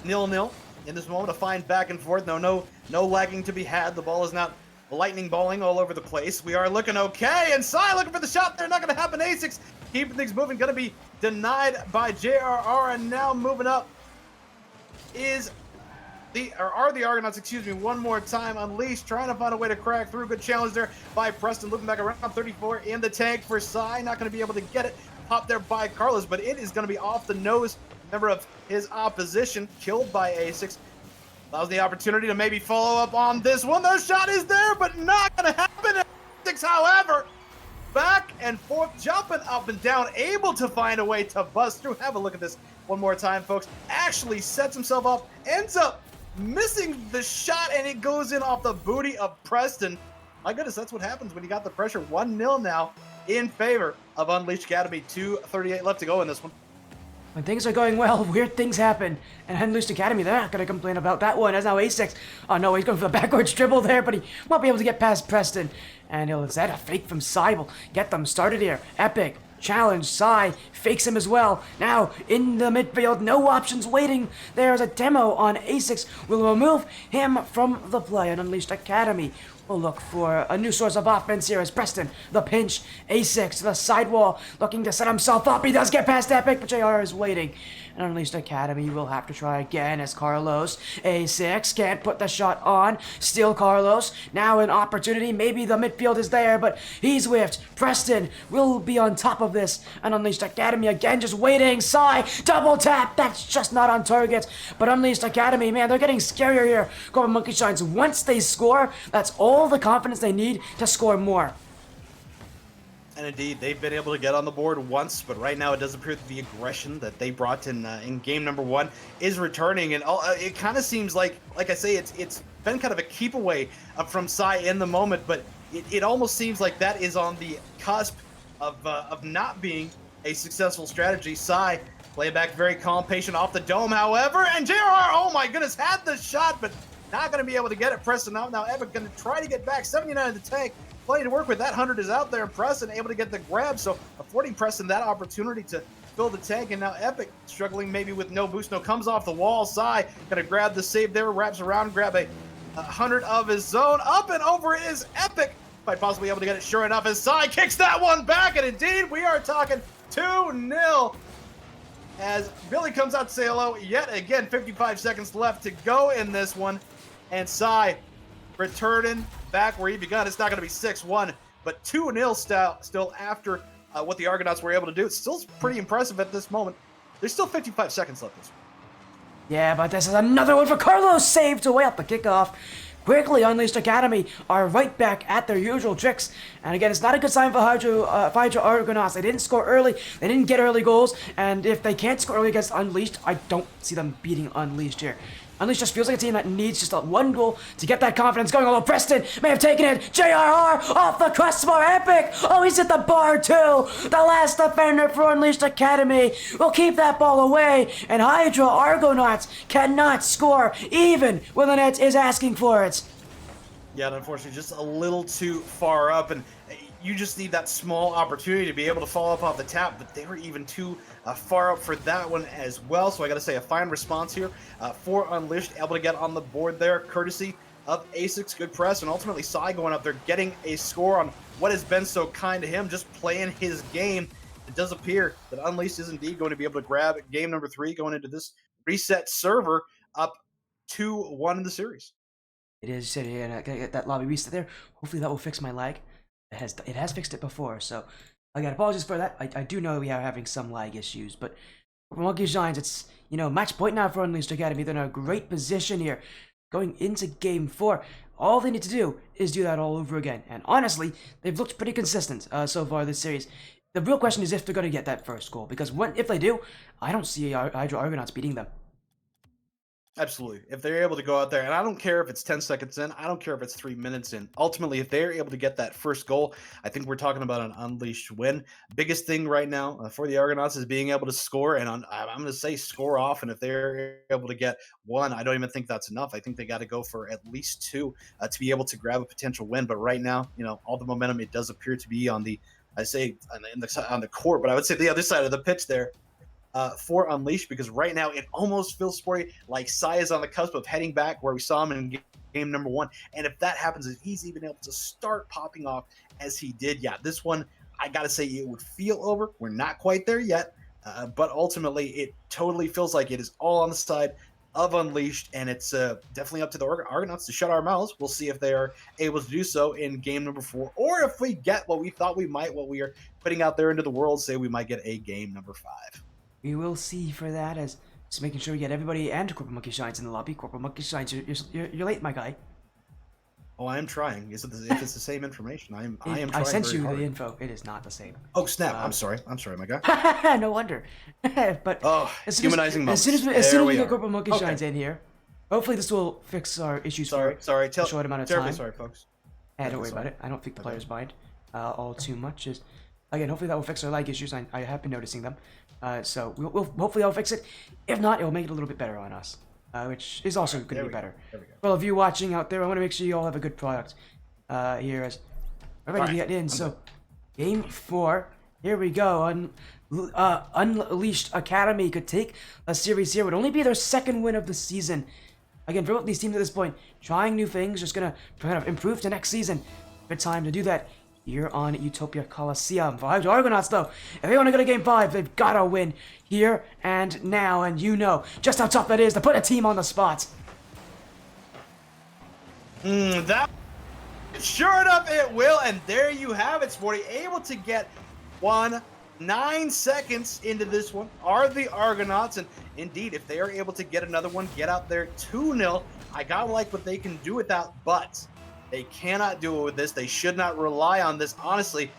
0-0 in this moment. A fine back and forth. No lagging to be had. The ball is not lightning balling all over the place. We are looking okay, and Sai looking for the shot there. Not going to happen. A6 keeping things moving. Going to be denied by JRR, and now moving up are the Argonauts, excuse me, one more time. Unleashed, trying to find a way to crack through. Good challenge there by Preston. Looking back around, 34 in the tank for Sai. Not going to be able to get it. Popped there by Carlos, but it is going to be off the nose. Member of his opposition, killed by A6. Allows the opportunity to maybe follow up on this one. The shot is there, but not going to happen. A6, however, back and forth, jumping up and down, able to find a way to bust through. Have a look at this one more time, folks. Actually sets himself up, ends up missing the shot, and it goes in off the booty of Preston. My goodness, that's what happens when you got the pressure. 1-0 now in favor of Unleashed Academy. 2:38 left to go in this one. when things are going well, weird things happen. And Unleashed Academy, they're not going to complain about that one. As now A6. Oh no, he's going for the backwards dribble there, but he won't be able to get past Preston. And he'll instead a fake from Sai will get them started here. Epic. Challenge, Sai fakes him as well. Now, in the midfield, no options waiting. There's a demo on A6. Will remove him from the play. And Unleashed Academy will look for a new source of offense here as Preston, the pinch, A6 to the sidewall, looking to set himself up. He does get past Epic, but JR is waiting. And Unleashed Academy will have to try again as Carlos, A6, can't put the shot on. Still Carlos, now an opportunity. Maybe the midfield is there, but he's whiffed. Preston will be on top of this. And Unleashed Academy again just waiting. Sai, double tap, that's just not on target. But Unleashed Academy, man, they're getting scarier here. Go Monkeyshines, once they score, that's all the confidence they need to score more. And indeed, they've been able to get on the board once, but right now it does appear that the aggression that they brought in game number 1 is returning, and it kind of seems like I say, it's been kind of a keep away from Sai in the moment, but it almost seems like that is on the cusp of not being a successful strategy. Sai play back very calm, patient off the dome, however, and JR, oh my goodness, had the shot, but not going to be able to get it. Preston out now. Epic going to try to get back. 79 in the tank. Plenty to work with. That 100 is out there. And Preston able to get the grab. So affording Preston that opportunity to fill the tank. And now Epic struggling maybe with no boost. No, comes off the wall. Sai going to grab the save there. Wraps around. Grab a 100 of his own. Up and over is Epic. Might possibly be able to get it. Sure enough, as Sai kicks that one back. And indeed, we are talking 2-0. As Billy comes out to say hello. Yet again, 55 seconds left to go in this one. And Sai returning back where he begun. It's not going to be 6-1, but 2-0 still after what the Argonauts were able to do. It's still pretty impressive at this moment. There's still 55 seconds left this one. Yeah, but this is another one for Carlos, saved away at the kickoff. Quickly, Unleashed Academy are right back at their usual tricks. And again, it's not a good sign for Hydra Argonauts. They didn't score early. They didn't get early goals. And if they can't score early against Unleashed, I don't see them beating Unleashed here. Unleashed just feels like a team that needs just one goal to get that confidence going. Although Preston may have taken it. JRR off the crossbar. Epic. Oh, he's at the bar too. The last defender for Unleashed Academy will keep that ball away. And Hydra Argonauts cannot score even when the net is asking for it. Yeah, and unfortunately, just a little too far up. And you just need that small opportunity to be able to follow up off the tap. But they were even too far up for that one as well. So I got to say, a fine response here for Unleashed, able to get on the board there, courtesy of A6. Good press, and ultimately Sai going up there, getting a score on what has been so kind to him, just playing his game. It does appear that Unleashed is indeed going to be able to grab game number 3 going into this reset server, up 2-1 in the series. It is sitting here, and I gotta get that lobby reset there. Hopefully that will fix my lag. It has fixed it before, so I got apologies for that. I do know we are having some lag issues, but for Monkeyshines, it's, match point now for Unleashed Academy. They're in a great position here going into game 4. All they need to do is do that all over again. And honestly, they've looked pretty consistent so far this series. The real question is if they're going to get that first goal, because if they do, I don't see Hydra Argonauts beating them. Absolutely. If they're able to go out there, and I don't care if it's 10 seconds in, I don't care if it's 3 minutes in. Ultimately, if they're able to get that first goal, I think we're talking about an Unleashed win. Biggest thing right now for the Argonauts is being able to score, and I'm going to say score off. And if they're able to get 1, I don't even think that's enough. I think they got to go for at least 2 to be able to grab a potential win. But right now, all the momentum, it does appear to be on the, on the court, but I would say the other side of the pitch there. For Unleashed, because right now it almost feels sporty like Sai is on the cusp of heading back where we saw him in game number 1. And if that happens, if he's even able to start popping off as he did, yeah, this one, I gotta say, it would feel over. We're not quite there yet, but ultimately it totally feels like it is all on the side of Unleashed, and it's definitely up to the Argonauts to shut our mouths. We'll see if they are able to do so in game number 4, or if we get what we thought we might, what we are putting out there into the world, say we might get a game number 5. We will see for that, as just making sure we get everybody and Corporal Monkeyshines in the lobby. Corporal Monkeyshines, you're late, my guy. Oh, I am trying. If it's the same information, I am trying. I sent very you hard. the info. It is not the same. Oh snap! I'm sorry, my guy. No wonder. But humanizing moments. As soon as we get Corporal Monkeyshines in here, hopefully this will fix our issues for a short amount of time. Sorry, folks. Don't worry about it. I don't think the players mind all too much. Again, hopefully that will fix our lag issues. I have been noticing them. So we'll hopefully that'll fix it. If not, it'll make it a little bit better on us, which is also going to be better. Well, if you're watching out there, I want to make sure you all have a good product here as we're ready to get in. So, game 4. Here we go. Unleashed Academy could take a series here. Would only be their second win of the season. Again, for both these teams at this point, trying new things, just gonna kind of improve to next season. Good time to do that here on Utopia Coliseum. For Hydra Argonauts, though, if they want to go to Game 5, they've got to win here and now, and you know just how tough that is to put a team on the spot. That sure enough it will, and there you have it, Sporty. Able to get 9 seconds into this one are the Argonauts, and indeed, if they are able to get another one, get out there 2-0, I gotta like what they can do with that, but they cannot do it with this. They should not rely on this. Honestly,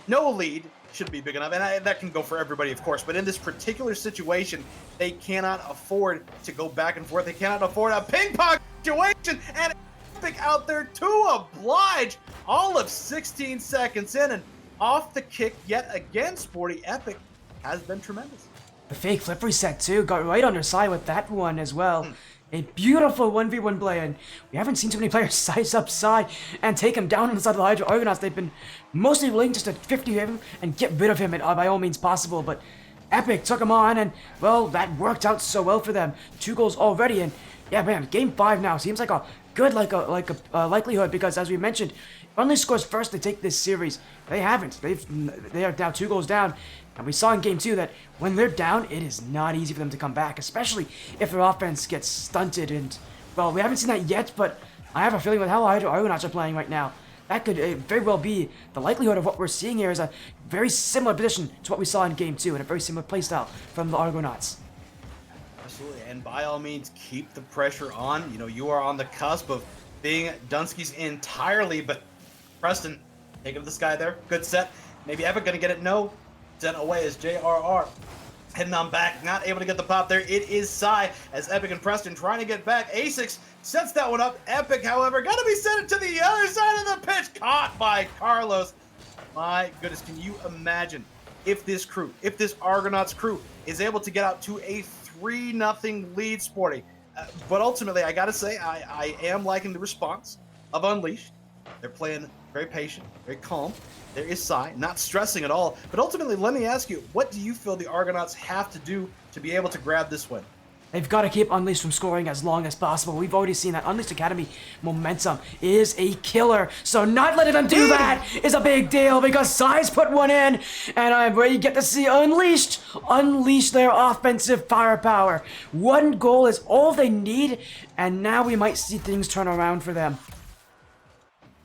no lead should be big enough, and that can go for everybody, of course, but in this particular situation, they cannot afford to go back and forth. They cannot afford a ping-pong situation, and Epic out there to oblige. All of 16 seconds in, and off the kick yet again, Sporty. Epic has been tremendous. The fake flip reset, too, got right on their side with that one as well. A beautiful 1v1 play, and we haven't seen too many players size up side and take him down on the side of the Hydra Argonauts. They've been mostly willing just to 50 him and get rid of him by all means possible, but Epic took him on, and, well, that worked out so well for them. 2 goals already, and, yeah, man, Game 5 now seems like a good likelihood, because, as we mentioned, if Unleashed scores first, they take this series. They haven't. They are now 2 goals down. And we saw in Game 2 that when they're down, it is not easy for them to come back, especially if their offense gets stunted. And, well, we haven't seen that yet, but I have a feeling with how Hydra Argonauts are playing right now, that could very well be the likelihood of what we're seeing here is a very similar position to what we saw in Game 2 and a very similar playstyle from the Argonauts. Absolutely, and by all means, keep the pressure on. You know, you are on the cusp of being Dunsky's entirely, but Preston, take him to this guy there. Good set. Maybe Epic gonna get it. No. Sent away as JRR. Heading on back, not able to get the pop there. It is Sai as Epic and Preston trying to get back. A6 sets that one up. Epic, however, gonna be sent to the other side of the pitch. Caught by Carlos. My goodness, can you imagine if this crew, if this Argonauts crew is able to get out to a 3-0 lead, Sporty? But ultimately, I gotta say, I am liking the response of Unleashed. They're playing very patient, very calm. There is Sai, not stressing at all. But ultimately, let me ask you, what do you feel the Argonauts have to do to be able to grab this win? They've got to keep Unleashed from scoring as long as possible. We've already seen that Unleashed Academy momentum is a killer. So not letting them do that is a big deal, because Sai's put one in, and I'm ready to get to see Unleashed unleash their offensive firepower. 1 goal is all they need, and now we might see things turn around for them.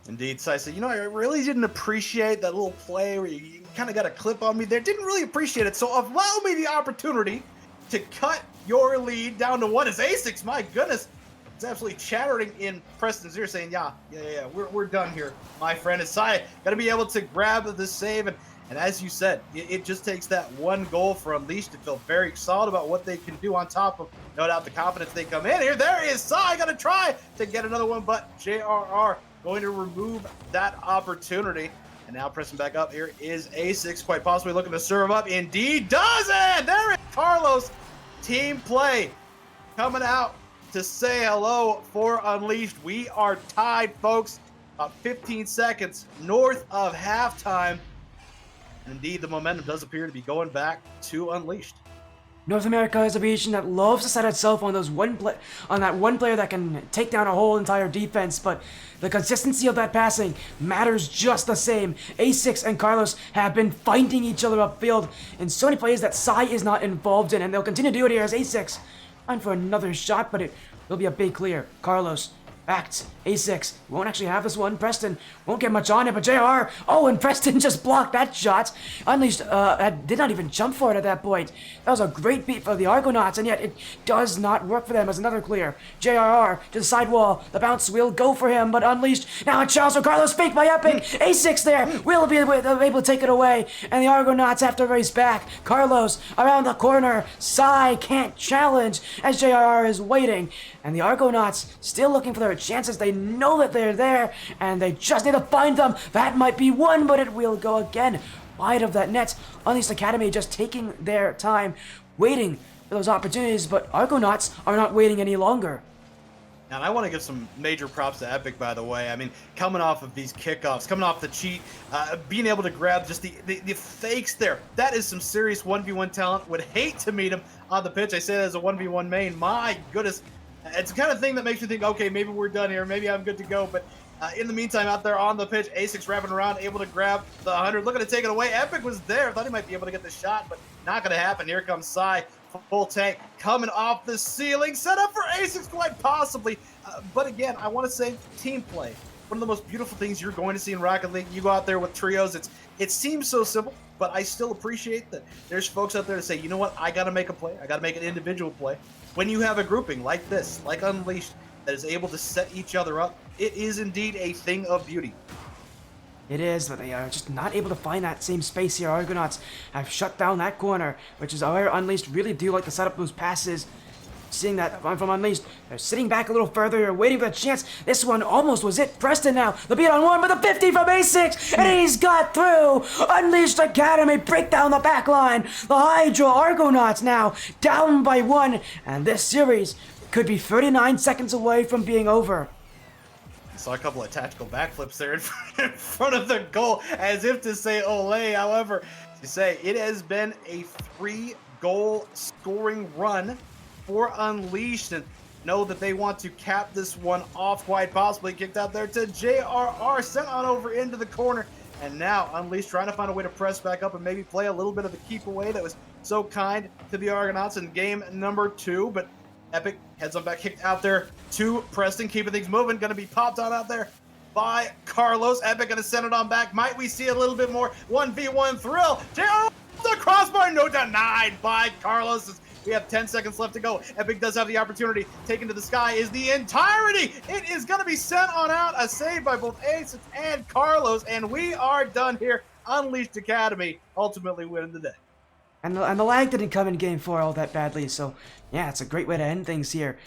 Indeed, Sai said, you know, I really didn't appreciate that little play where you kind of got a clip on me there. Didn't really appreciate it. So allow me the opportunity to cut your lead down to 1 as A6. My goodness. It's absolutely chattering in Preston's ear saying, yeah, we're done here, my friend. As Sai got to be able to grab the save. And as you said, it just takes that 1 goal for Unleashed to feel very solid about what they can do on top of, no doubt, the confidence they come in here. There is Sai going to try to get another one, but JRR going to remove that opportunity. And now pressing back up here is A6, quite possibly looking to serve up. Indeed does it! There is Carlos. Team play coming out to say hello for Unleashed. We are tied, folks. About 15 seconds north of halftime. And indeed, the momentum does appear to be going back to Unleashed. North America is a region that loves to set itself on that one player that can take down a whole entire defense, but the consistency of that passing matters just the same. A6 and Carlos have been finding each other upfield in so many plays that Sai is not involved in, and they'll continue to do it here as A6 trying for another shot, but it will be a big clear. Carlos backed. A6 won't actually have this one. Preston won't get much on it, but JR, oh, and Preston just blocked that shot. Unleashed did not even jump for it at that point. That was a great beat for the Argonauts, and yet it does not work for them as another clear. JRR to the sidewall. The bounce will go for him, but Unleashed now a chance for Carlos, fake by Epic. A6 there will be able to take it away, and the Argonauts have to race back. Carlos around the corner. Sai can't challenge as JRR is waiting, and the Argonauts still looking for their chances. They know that they're there, and they just need to find them. That might be one, but it will go again wide of that net. Unleashed Academy just taking their time, waiting for those opportunities, but Argonauts are not waiting any longer. And I want to give some major props to Epic, by the way. I mean, coming off of these kickoffs, coming off the cheat, being able to grab just the fakes there. That is some serious 1v1 talent. Would hate to meet him on the pitch. I say that as a 1v1 main. My goodness. It's the kind of thing that makes me think, okay, maybe we're done here. Maybe I'm good to go. But in the meantime, out there on the pitch, ASIC's wrapping around, able to grab the 100. Looking to take it away. Epic was there. Thought he might be able to get the shot, but not going to happen. Here comes Psy. Full tank coming off the ceiling, set up for ASICs quite possibly. But again, I want to say team play. One of the most beautiful things you're going to see in Rocket League. You go out there with trios. It seems so simple, but I still appreciate that there's folks out there to say, you know what, I got to make a play. I got to make an individual play. When you have a grouping like this, like Unleashed, that is able to set each other up, it is indeed a thing of beauty. It is, but they are just not able to find that same space here. Argonauts have shut down that corner, which is where Unleashed really do like to set up those passes. Seeing that from Unleashed, they're sitting back a little further here, waiting for the chance. This one almost was it. Preston now, the beat on one with a 50 from A6, and he's got through. Unleashed Academy break down the back line. The Hydra Argonauts now down by 1, and this series could be 39 seconds away from being over. I saw a couple of tactical backflips there in front of the goal, as if to say ole. However, to say it has been a 3-goal scoring run for Unleashed, and know that they want to cap this one off quite possibly. Kicked out there to JRR, sent on over into the corner, and now Unleashed trying to find a way to press back up and maybe play a little bit of the keep away that was so kind to the Argonauts in game number 2, but Epic heads on back, kicked out there to Preston, keeping things moving. Going to be popped on out there by Carlos. Epic going to send it on back. Might we see a little bit more 1v1 thrill? The crossbar, no, denied by Carlos. We have 10 seconds left to go. Epic does have the opportunity. Taken to the sky is the entirety. It is going to be sent on out. A save by both Ace and Carlos, and we are done here. Unleashed Academy ultimately winning the day. And the lag didn't come in Game 4 all that badly, so yeah, it's a great way to end things here.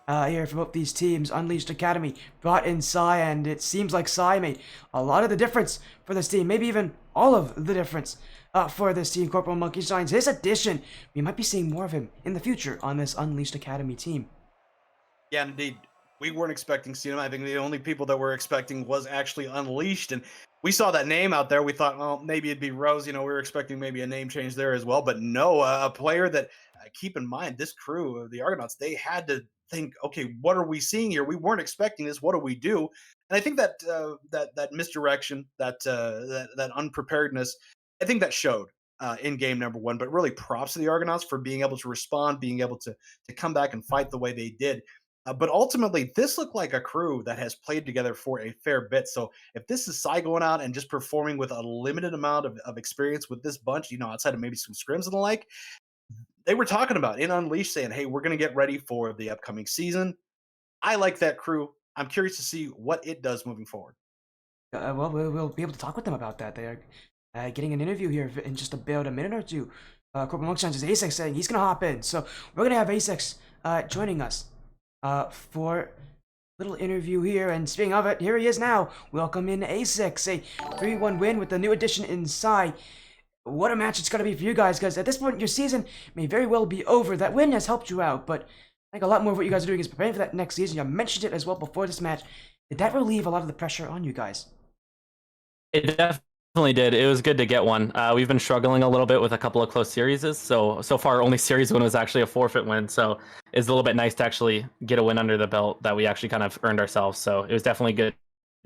Here for both these teams. Unleashed Academy brought in Psy, and it seems like Psy made a lot of the difference for this team, maybe even all of the difference for this team. Corporal Monkeyshines, his addition, we might be seeing more of him in the future on this Unleashed Academy team. Yeah, indeed. We weren't expecting to see him. I think the only people that were expecting was actually Unleashed, and we saw that name out there. We thought, well, maybe it'd be Rose. You know, we were expecting maybe a name change there as well, but no, a player that, keep in mind, this crew, the Argonauts, they had to think, okay, what are we seeing here? We weren't expecting this. What do we do? And I think that that misdirection, that unpreparedness, I think that showed in game number 1. But really, props to the Argonauts for being able to respond, being able to come back and fight the way they did. But ultimately, this looked like a crew that has played together for a fair bit. So if this is Psy going out and just performing with a limited amount of experience with this bunch, you know, outside of maybe some scrims and the like, they were talking about in Unleashed saying, hey, we're going to get ready for the upcoming season. I like that crew. I'm curious to see what it does moving forward. Well, we'll be able to talk with them about that. They are getting an interview here in just about a minute or two. Corporal Monkeyshines is ASICS saying he's going to hop in. So we're going to have ASICS joining us for a little interview here. And speaking of it, here he is now. Welcome in ASICS, a 3-1 win with the new addition in Psy. What a match it's going to be for you guys, because at this point, your season may very well be over. That win has helped you out, but I think a lot more of what you guys are doing is preparing for that next season. You mentioned it as well before this match. Did that relieve a lot of the pressure on you guys? It definitely did. It was good to get one. We've been struggling a little bit with a couple of close series. So far, only series win was actually a forfeit win. So it's a little bit nice to actually get a win under the belt that we actually kind of earned ourselves. So it was definitely good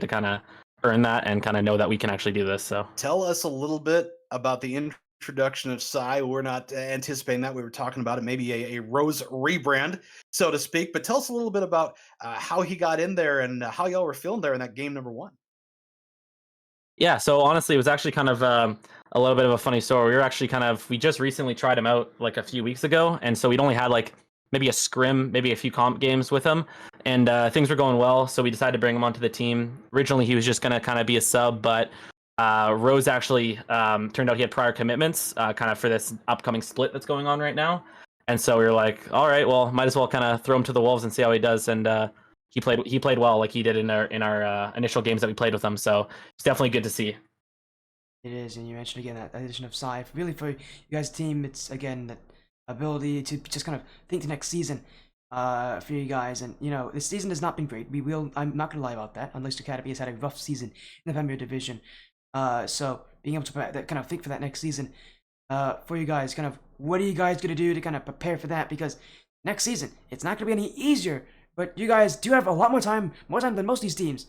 to kind of earn that and kind of know that we can actually do this. So tell us a little bit about the introduction of Psy. We're not anticipating that. We were talking about it, maybe a Rose rebrand, so to speak. But tell us a little bit about how he got in there and how y'all were feeling there in that game number 1. Yeah, so honestly, it was actually kind of a little bit of a funny story. We just recently tried him out like a few weeks ago, and so we'd only had like maybe a scrim, maybe a few comp games with him, and things were going well, so we decided to bring him onto the team. Originally, he was just going to kind of be a sub, but Rose actually turned out he had prior commitments kind of for this upcoming split that's going on right now, and so we were like, all right, well, might as well kind of throw him to the wolves and see how he does, and he played well like he did in our initial games that we played with him, so it's definitely good to see. It is, and you mentioned again that addition of Psy. Really, for you guys' team, it's again that ability to just kind of think to next season for you guys. And this season has not been great. I'm not gonna lie about that. Unleashed Academy has had a rough season in the Premier Division. So being able to kind of think for that next season for you guys, kind of what are you guys gonna do to kind of prepare for that? Because next season it's not gonna be any easier. But you guys do have a lot more time than most of these teams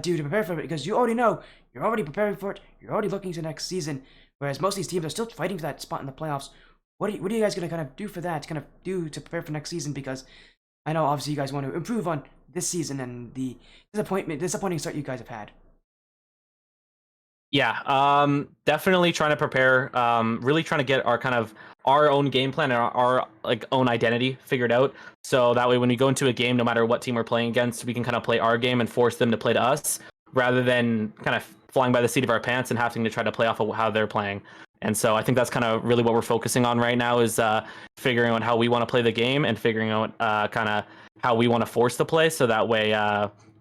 do to prepare for it, because you already know, you're already preparing for it, you're already looking to next season, whereas most of these teams are still fighting for that spot in the playoffs. What are you guys going to kind of do for that, to prepare for next season? Because I know obviously you guys want to improve on this season and the disappointing start you guys have had. Yeah, definitely trying to prepare, really trying to get our own game plan and our like own identity figured out. So that way when we go into a game, no matter what team we're playing against, we can kind of play our game and force them to play to us, rather than kind of flying by the seat of our pants and having to try to play off of how they're playing. And so I think that's kind of really what we're focusing on right now, is figuring out how we want to play the game and figuring out kind of how we want to force the play, so that way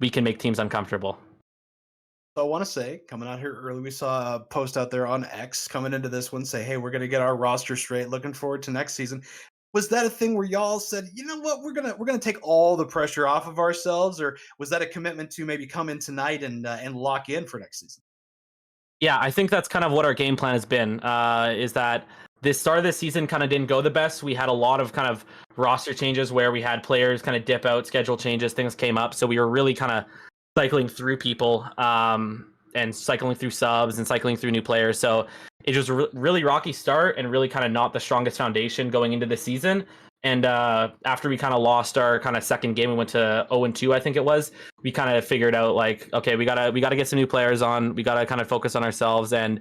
we can make teams uncomfortable. So I want to say, coming out here early, we saw a post out there on X coming into this one say, hey, we're going to get our roster straight. Looking forward to next season. Was that a thing where y'all said, you know what, we're gonna take all the pressure off of ourselves, or was that a commitment to maybe come in tonight and lock in for next season? Yeah, I think that's kind of what our game plan has been, is that this start of the season kind of didn't go the best. We had a lot of kind of roster changes where we had players kind of dip out, schedule changes, things came up. So we were really kind of cycling through people and cycling through subs and cycling through new players. So it was a really rocky start and really kind of not the strongest foundation going into the season. And after we kind of lost our kind of second game, we went to 0-2, I think it was. We kind of figured out like, okay, we gotta get some new players on. We gotta kind of focus on ourselves. And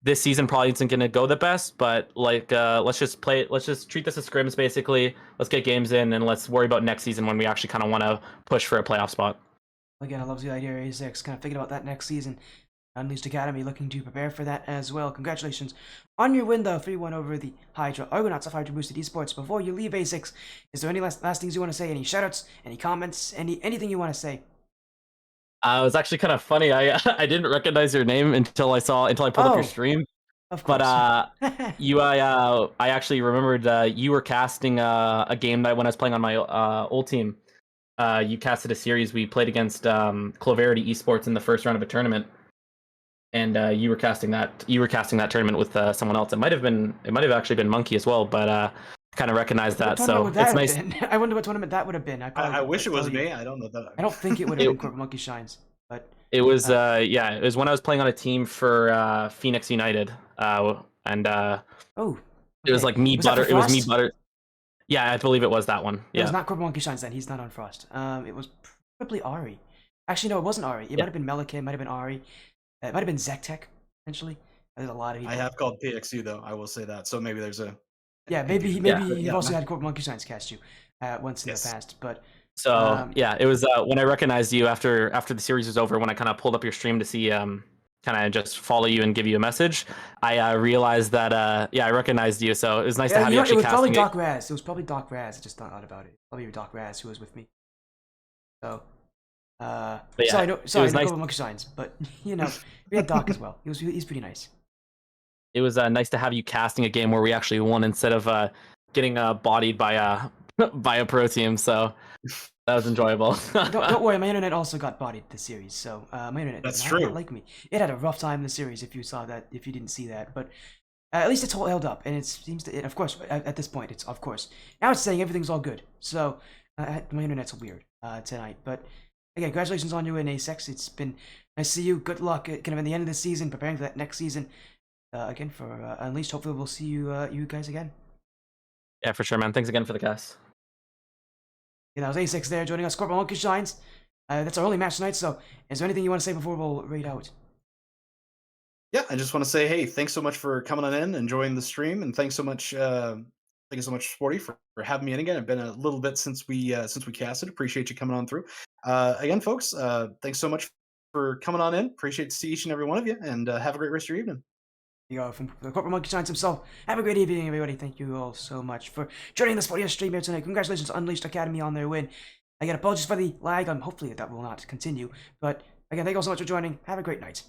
this season probably isn't gonna go the best, but like let's just treat this as scrims basically. Let's get games in, and let's worry about next season when we actually kind of want to push for a playoff spot. Again, I love the idea of A6, kind of thinking about that next season. Unleashed Academy looking to prepare for that as well. Congratulations on your win, though, 3-1 over the Hydra. Argonauts of Hydra Boosted Esports. Before you leave A6, is there any last things you want to say? Any shoutouts? Any comments? Anything you want to say? It was actually kind of funny. I didn't recognize your name until I pulled up your stream. Of course. But I actually remembered you were casting a game that when I was playing on my old team. You casted a series. We played against Cloverity Esports in the first round of a tournament, and you were casting that tournament with someone else. It might have actually been Monkey as well, but kind of recognized that. So it's nice. I wonder what tournament that would have been. I wish it was me. I don't know that. I don't think it would have been Monkeyshines, but it was it was when I was playing on a team for Phoenix United, and it was like me butter. It was me butter. Yeah, I believe it was that one. Yeah. It was not Monkeyshines then. He's not on Frost. It was probably Ari. Actually, no, it wasn't Ari. It might have been Melican. It might have been Ari. It might have been Zektek, potentially. There's a lot of people. I have called PXU, though. I will say that. So maybe there's a... Yeah, maybe you've also had Monkeyshines cast you once in the past. But so, it was when I recognized you after the series was over, when I kind of pulled up your stream to see... kind of just follow you and give you a message. I realized that I recognized you, so it was nice to have you actually casting it. It was probably Doc Raz. I just thought about it. Probably Doc Raz who was with me. So, sorry, no nice. Monkeyshines, but we had Doc as well. He's pretty nice. It was nice to have you casting a game where we actually won instead of getting bodied by a pro team. So. That was enjoyable. don't worry, my internet also got bodied this series, so my internet That's did true. Not like me. It had a rough time in the series if you didn't see that, but at least it's all held up, and it seems to, of course, at this point, it's of course. Now it's saying everything's all good, so my internet's weird tonight, but again, congratulations on you in A6. It's been nice to see you. Good luck kind of in the end of the season, preparing for that next season. Again, for Unleashed, hopefully we'll see you guys again. Yeah, for sure, man. Thanks again for the cast. Yeah, that was A6 there joining us. Corporal Monkeyshines. That's our only match tonight, so is there anything you want to say before we'll raid out? Yeah, I just want to say, hey, thanks so much for coming on in, enjoying the stream, and thanks so much, Sporty, for having me in again. It's been a little bit since we casted. Appreciate you coming on through. Again, folks, thanks so much for coming on in. Appreciate to see each and every one of you, and have a great rest of your evening. You go from the Corporal Monkeyshines himself. Have a great evening, everybody. Thank you all so much for joining the Sporty stream here tonight. Congratulations to Unleashed Academy on their win. Again, apologies for the lag. Hopefully that will not continue. But again, thank you all so much for joining. Have a great night.